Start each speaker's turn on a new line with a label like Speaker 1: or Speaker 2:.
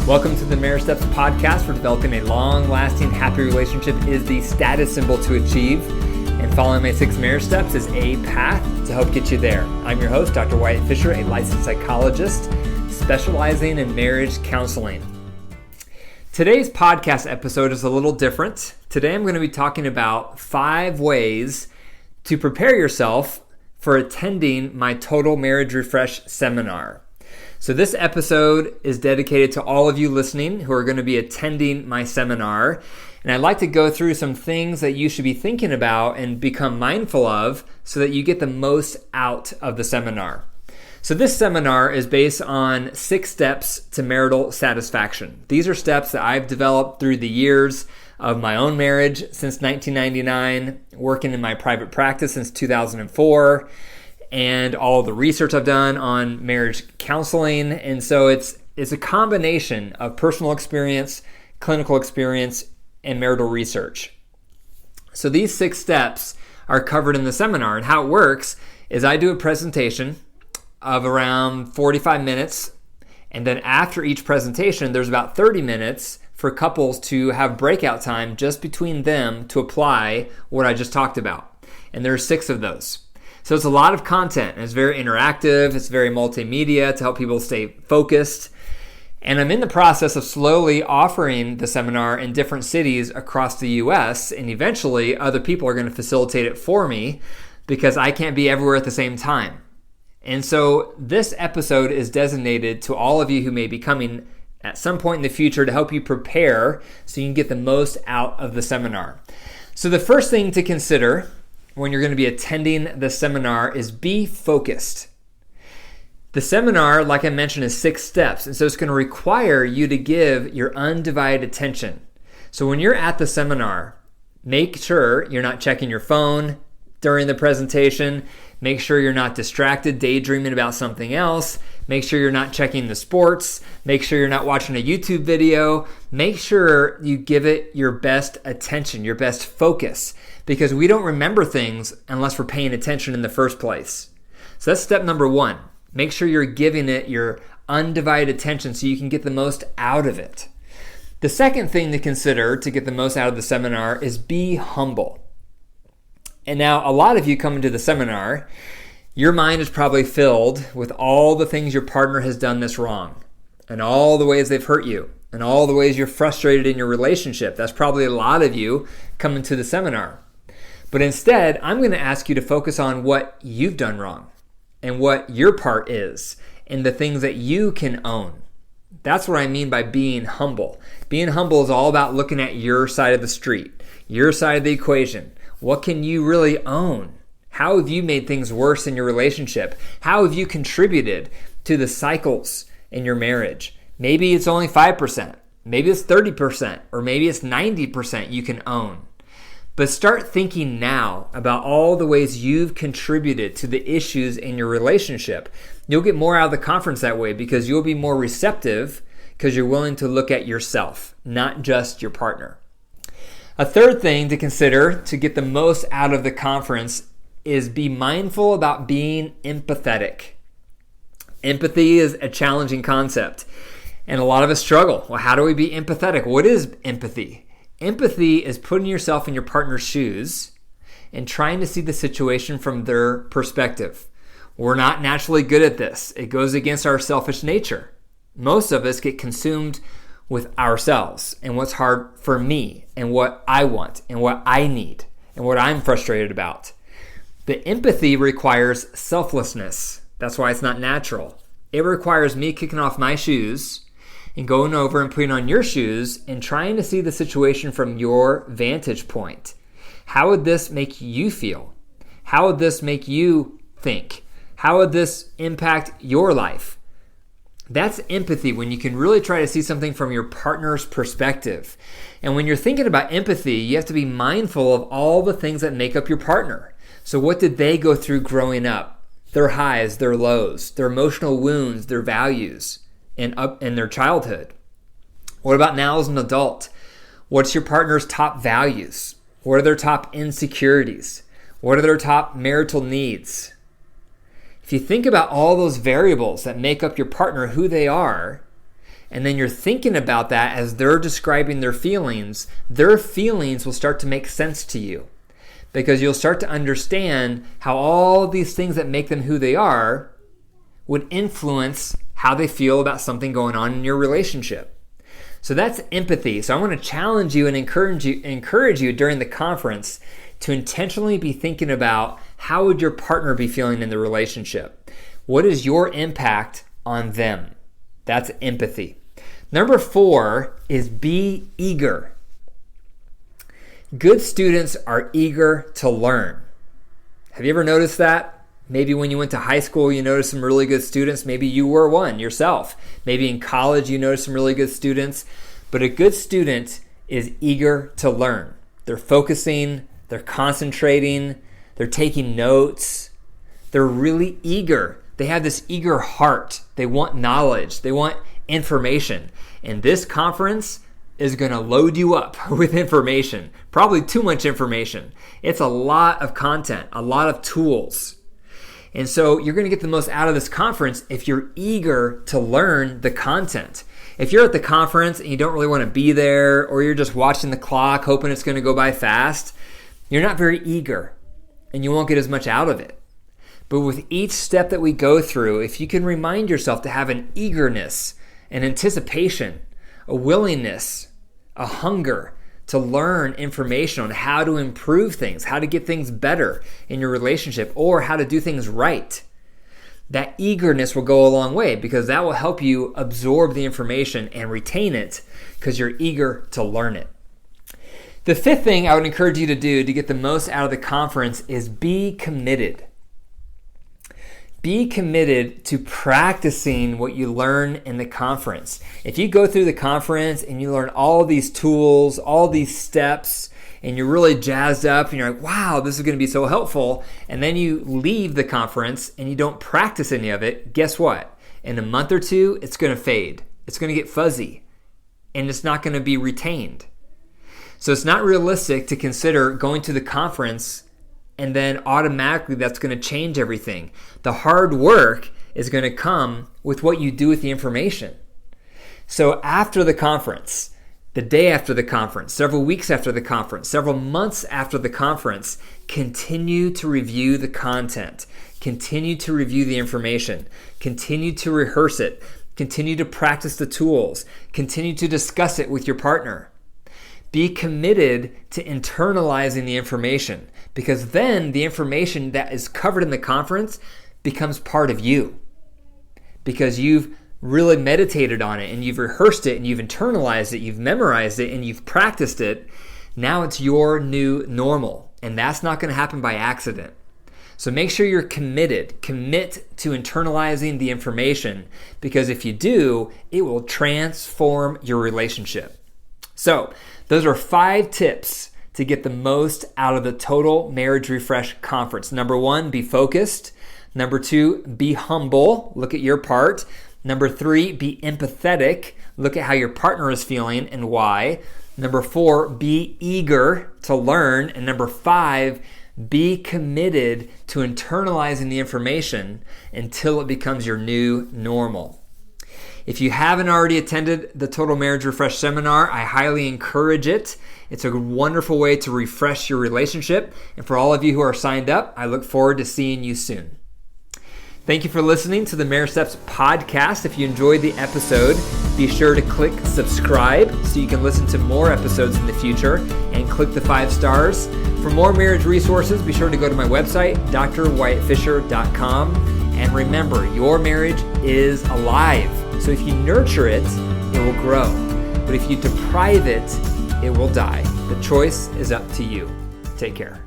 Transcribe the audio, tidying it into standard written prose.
Speaker 1: Welcome to the Marriage Steps podcast, for developing a long-lasting, happy relationship is the status symbol to achieve, and following my 6 marriage steps is a path to help get you there. I'm your host, Dr. Wyatt Fisher, a licensed psychologist specializing in marriage counseling. Today's podcast episode is a little different. Today I'm going to be talking about 5 ways to prepare yourself for attending my Total Marriage Refresh seminar. So this episode is dedicated to all of you listening who are going to be attending my seminar. And I'd like to go through some things that you should be thinking about and become mindful of so that you get the most out of the seminar. So this seminar is based on 6 steps to marital satisfaction. These are steps that I've developed through the years of my own marriage since 1999, working in my private practice since 2004, and all the research I've done on marriage counseling. And so it's a combination of personal experience, clinical experience, and marital research. So these 6 steps are covered in the seminar. And how it works is I do a presentation of around 45 minutes. And then after each presentation, there's about 30 minutes for couples to have breakout time just between them to apply what I just talked about. And there are 6 of those. So it's a lot of content. It's very interactive. It's very multimedia to help people stay focused. And I'm in the process of slowly offering the seminar in different cities across the U.S. And eventually other people are going to facilitate it for me because I can't be everywhere at the same time. And so this episode is designated to all of you who may be coming at some point in the future to help you prepare so you can get the most out of the seminar. So the first thing to consider when you're going to be attending the seminar is be focused. The seminar, like I mentioned, is 6 steps, and so it's going to require you to give your undivided attention. So when you're at the seminar, make sure you're not checking your phone during the presentation. Make sure you're not distracted, daydreaming about something else. Make sure you're not checking the sports. Make sure you're not watching a YouTube video. Make sure you give it your best attention, your best focus, because we don't remember things unless we're paying attention in the first place. So that's step number 1. Make sure you're giving it your undivided attention so you can get the most out of it. The second thing to consider to get the most out of the seminar is be humble. And now a lot of you come into the seminar, your mind is probably filled with all the things your partner has done this wrong, and all the ways they've hurt you, and all the ways you're frustrated in your relationship. That's probably a lot of you coming to the seminar. But instead, I'm going to ask you to focus on what you've done wrong and what your part is and the things that you can own. That's what I mean by being humble. Being humble is all about looking at your side of the street, your side of the equation. What can you really own? How have you made things worse in your relationship? How have you contributed to the cycles in your marriage? Maybe it's only 5%, maybe it's 30%, or maybe it's 90% you can own. But start thinking now about all the ways you've contributed to the issues in your relationship. You'll get more out of the conference that way because you'll be more receptive because you're willing to look at yourself, not just your partner. A third thing to consider to get the most out of the conference is be mindful about being empathetic. Empathy is a challenging concept, and a lot of us struggle. Well, how do we be empathetic? What is empathy? Empathy is putting yourself in your partner's shoes and trying to see the situation from their perspective. We're not naturally good at this. It goes against our selfish nature. Most of us get consumed with ourselves and what's hard for me and what I want and what I need and what I'm frustrated about. But empathy requires selflessness. That's why it's not natural. It requires me kicking off my shoes and going over and putting on your shoes and trying to see the situation from your vantage point. How would this make you feel? How would this make you think? How would this impact your life? That's empathy, when you can really try to see something from your partner's perspective. And when you're thinking about empathy, you have to be mindful of all the things that make up your partner. So what did they go through growing up? Their highs, their lows, their emotional wounds, their values, and their childhood. What about now as an adult? What's your partner's top values? What are their top insecurities? What are their top marital needs? If you think about all those variables that make up your partner, who they are, and then you're thinking about that as they're describing their feelings will start to make sense to you, because you'll start to understand how all these things that make them who they are would influence how they feel about something going on in your relationship. So that's empathy. So I want to challenge you and encourage you during the conference to intentionally be thinking about, how would your partner be feeling in the relationship? What is your impact on them? That's empathy. Number 4 is be eager. Good students are eager to learn. Have you ever noticed that? Maybe when you went to high school, you noticed some really good students. Maybe you were one yourself. Maybe in college, you noticed some really good students. But a good student is eager to learn. They're focusing, they're concentrating, they're taking notes. They're really eager. They have this eager heart. They want knowledge. They want information. And this conference is going to load you up with information. Probably too much information. It's a lot of content, a lot of tools. And so you're going to get the most out of this conference if you're eager to learn the content. If you're at the conference and you don't really want to be there, or you're just watching the clock hoping it's going to go by fast, you're not very eager and you won't get as much out of it. But with each step that we go through, if you can remind yourself to have an eagerness, an anticipation, a willingness, a hunger to learn information on how to improve things, how to get things better in your relationship, or how to do things right, that eagerness will go a long way, because that will help you absorb the information and retain it because you're eager to learn it. The 5th thing I would encourage you to do to get the most out of the conference is be committed. Be committed to practicing what you learn in the conference. If you go through the conference and you learn all these tools, all these steps, and you're really jazzed up and you're like, wow, this is going to be so helpful, and then you leave the conference and you don't practice any of it, guess what? In a month or 2, it's going to fade. It's going to get fuzzy, and it's not going to be retained. So it's not realistic to consider going to the conference and then automatically that's going to change everything. The hard work is going to come with what you do with the information. So after the conference, the day after the conference, several weeks after the conference, several months after the conference, continue to review the content, continue to review the information, continue to rehearse it, continue to practice the tools, continue to discuss it with your partner. Be committed to internalizing the information, because then the information that is covered in the conference becomes part of you, because you've really meditated on it and you've rehearsed it and you've internalized it, you've memorized it and you've practiced it. Now it's your new normal, and that's not going to happen by accident. So make sure you're committed. Commit to internalizing the information, because if you do, it will transform your relationship. So those are 5 tips to get the most out of the Total Marriage Refresh Conference. Number 1, be focused. Number 2, be humble. Look at your part. Number 3, be empathetic. Look at how your partner is feeling and why. Number 4, be eager to learn. And number 5, be committed to internalizing the information until it becomes your new normal. If you haven't already attended the Total Marriage Refresh Seminar, I highly encourage it. It's a wonderful way to refresh your relationship. And for all of you who are signed up, I look forward to seeing you soon. Thank you for listening to the Marriage Steps podcast. If you enjoyed the episode, be sure to click subscribe so you can listen to more episodes in the future, and click the 5 stars. For more marriage resources, be sure to go to my website, drwyattfisher.com. And remember, your marriage is alive. So if you nurture it, it will grow. But if you deprive it, it will die. The choice is up to you. Take care.